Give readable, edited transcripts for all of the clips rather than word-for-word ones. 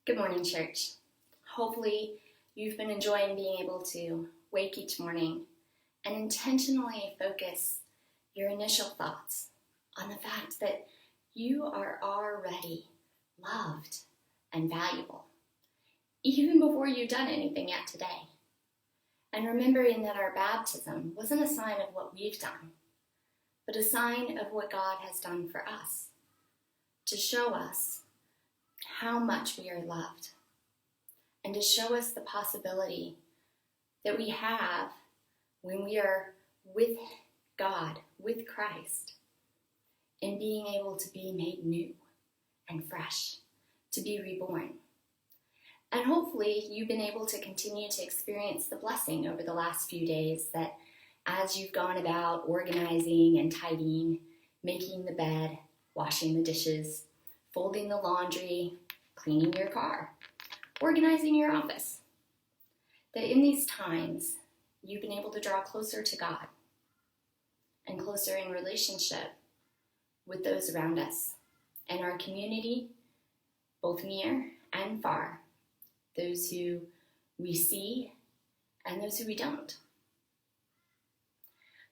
Good morning, church. Hopefully you've been enjoying being able to wake each morning and intentionally focus your initial thoughts on the fact that you are already loved and valuable, even before you've done anything yet today. And remembering that our baptism wasn't a sign of what we've done, but a sign of what God has done for us, to show us how much we are loved, and to show us the possibility that we have when we are with God, with Christ, in being able to be made new and fresh, to be reborn. And hopefully you've been able to continue to experience the blessing over the last few days, that as you've gone about organizing and tidying, making the bed, washing the dishes, folding the laundry, cleaning your car, organizing your office, that in these times you've been able to draw closer to God and closer in relationship with those around us and our community, both near and far, those who we see and those who we don't.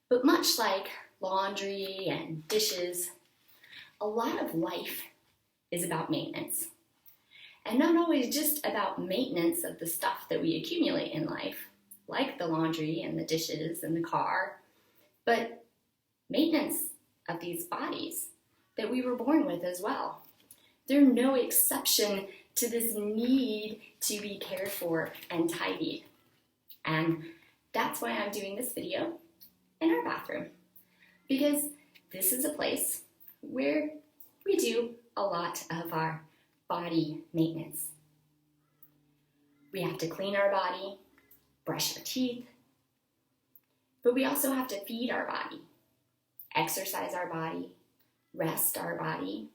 But much like laundry and dishes, a lot of life is about maintenance. And not always just about maintenance of the stuff that we accumulate in life, like the laundry and the dishes and the car, but maintenance of these bodies that we were born with as well. They're no exception to this need to be cared for and tidied. And that's why I'm doing this video in our bathroom, because this is a place where we do a lot of our body maintenance. We have to clean our body, brush our teeth, but we also have to feed our body, exercise our body, rest our body,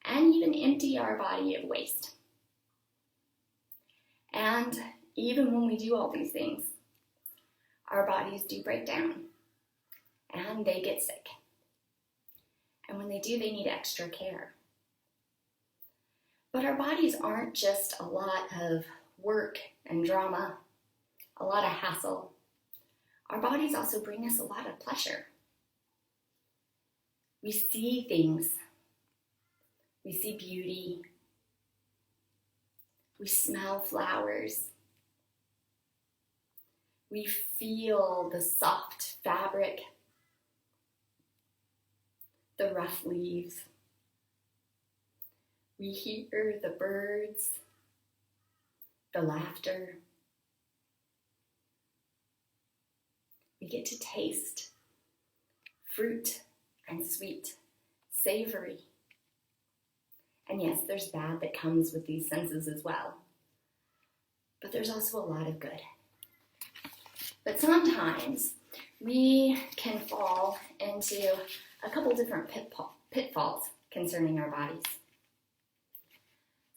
and even empty our body of waste. And even when we do all these things, our bodies do break down and they get sick. And when they do, they need extra care. But our bodies aren't just a lot of work and drama, a lot of hassle. Our bodies also bring us a lot of pleasure. We see things. We see beauty. We smell flowers. We feel the soft fabric, the rough leaves. We hear the birds, the laughter. We get to taste fruit and sweet, savory. And yes, there's bad that comes with these senses as well. But there's also a lot of good. But sometimes we can fall into a couple different pitfalls concerning our bodies.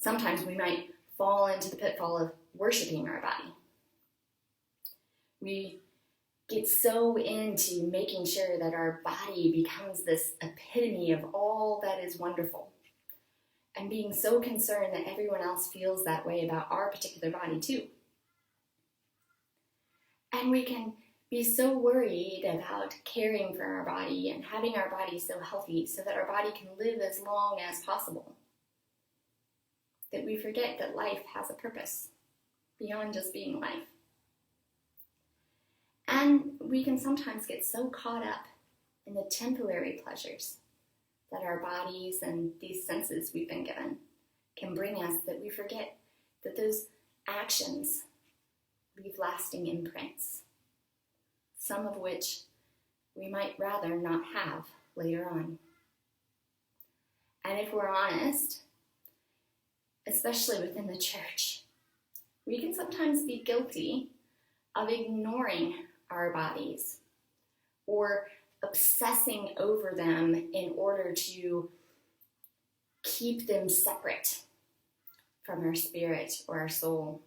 Sometimes we might fall into the pitfall of worshiping our body. We get so into making sure that our body becomes this epitome of all that is wonderful, and being so concerned that everyone else feels that way about our particular body too. And we can be so worried about caring for our body and having our body so healthy so that our body can live as long as possible, that we forget that life has a purpose beyond just being life. And we can sometimes get so caught up in the temporary pleasures that our bodies and these senses we've been given can bring us, that we forget that those actions leave lasting imprints, some of which we might rather not have later on. And if we're honest, especially within the church, we can sometimes be guilty of ignoring our bodies or obsessing over them in order to keep them separate from our spirit or our soul.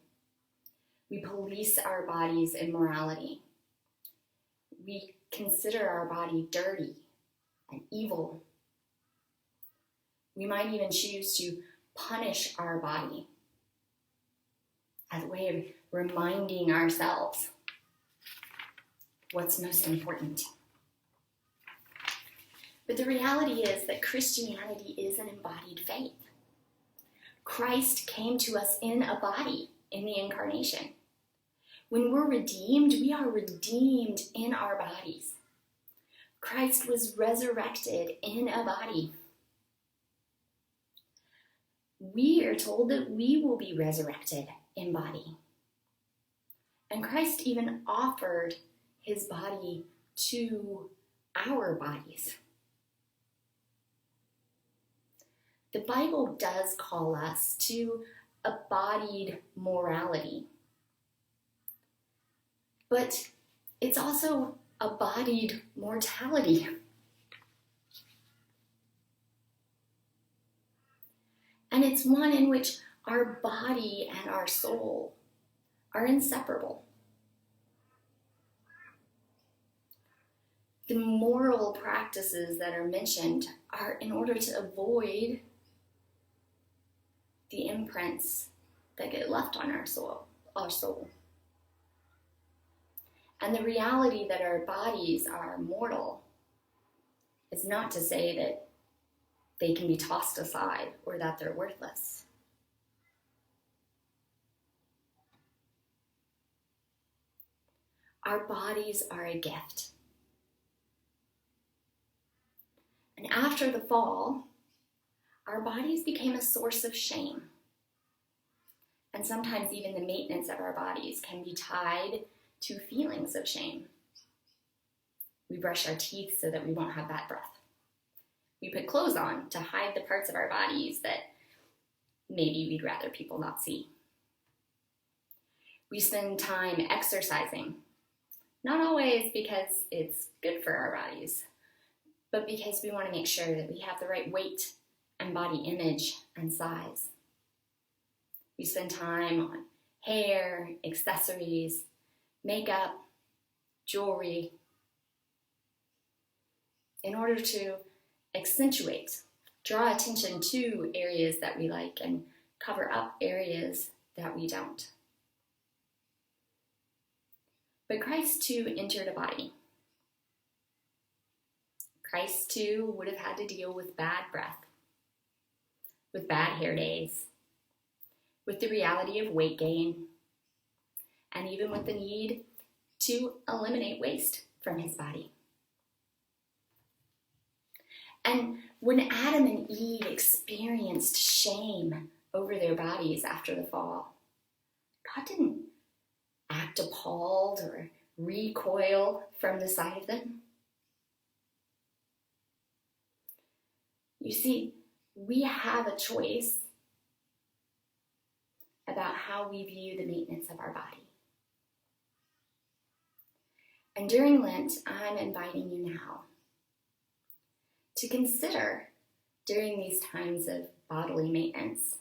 We police our body's immorality. We consider our body dirty and evil. We might even choose to punish our body as a way of reminding ourselves what's most important. But the reality is that Christianity is an embodied faith. Christ came to us in a body in the incarnation. When we're redeemed, we are redeemed in our bodies. Christ was resurrected in a body. We are told that we will be resurrected in body. And Christ even offered his body to our bodies. The Bible does call us to a embodied morality, but it's also a embodied mortality. And it's one in which our body and our soul are inseparable. The moral practices that are mentioned are in order to avoid the imprints that get left on our soul. And the reality that our bodies are mortal is not to say that they can be tossed aside or that they're worthless. Our bodies are a gift. And after the fall, our bodies became a source of shame. And sometimes even the maintenance of our bodies can be tied to feelings of shame. We brush our teeth so that we won't have bad breath. We put clothes on to hide the parts of our bodies that maybe we'd rather people not see. We spend time exercising, not always because it's good for our bodies, but because we want to make sure that we have the right weight and body image and size. We spend time on hair, accessories, makeup, jewelry, in order to accentuate, draw attention to areas that we like and cover up areas that we don't. But Christ too entered a body. Christ too would have had to deal with bad breath, with bad hair days, with the reality of weight gain, and even with the need to eliminate waste from his body. And when Adam and Eve experienced shame over their bodies after the fall, God didn't act appalled or recoil from the sight of them. You see, we have a choice about how we view the maintenance of our body. And during Lent, I'm inviting you now to consider during these times of bodily maintenance,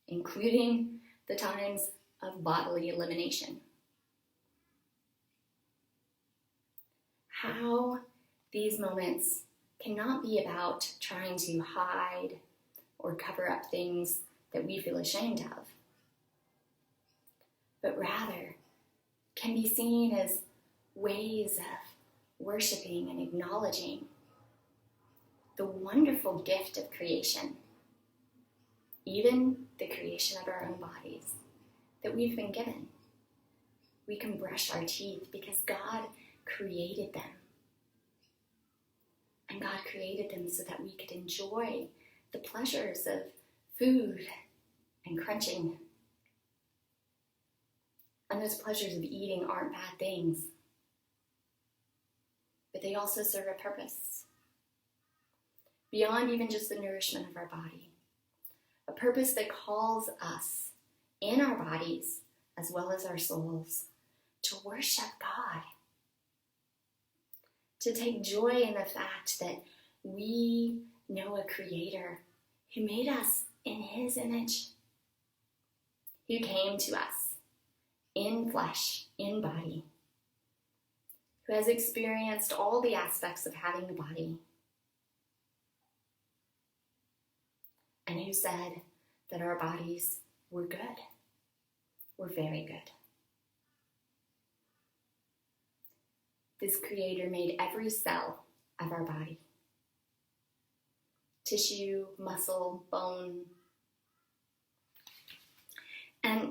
including the times of bodily elimination, how these moments cannot be about trying to hide or cover up things that we feel ashamed of, but rather can be seen as ways of worshiping and acknowledging the wonderful gift of creation, even the creation of our own bodies that we've been given. We can brush our teeth because God created them. And God created them so that we could enjoy the pleasures of food and crunching. And those pleasures of eating aren't bad things, but they also serve a purpose beyond even just the nourishment of our body, a purpose that calls us in our bodies as well as our souls to worship God, to take joy in the fact that we know a creator who made us in his image, who came to us in flesh, in body, who has experienced all the aspects of having a body, and who said that our bodies were good, were very good. This Creator made every cell of our body. Tissue, muscle, bone. And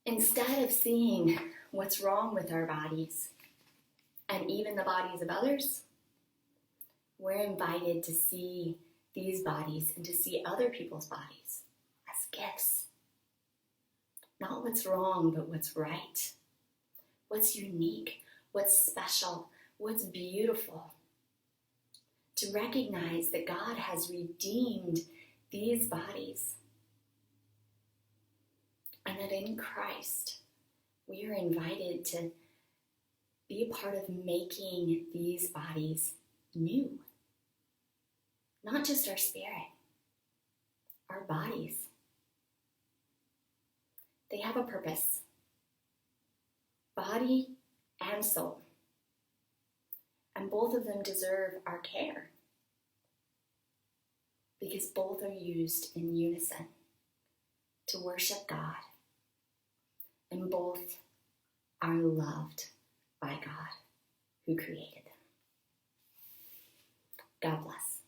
instead of seeing what's wrong with our bodies, and even the bodies of others, we're invited to see these bodies and to see other people's bodies as gifts. Not what's wrong, but what's right. What's unique, what's special, what's beautiful. To recognize that God has redeemed these bodies. And that in Christ, we are invited to be a part of making these bodies new. Not just our spirit, our bodies. They have a purpose. Body and soul. And both of them deserve our care. Because both are used in unison to worship God. And both are loved by God who created them. God bless.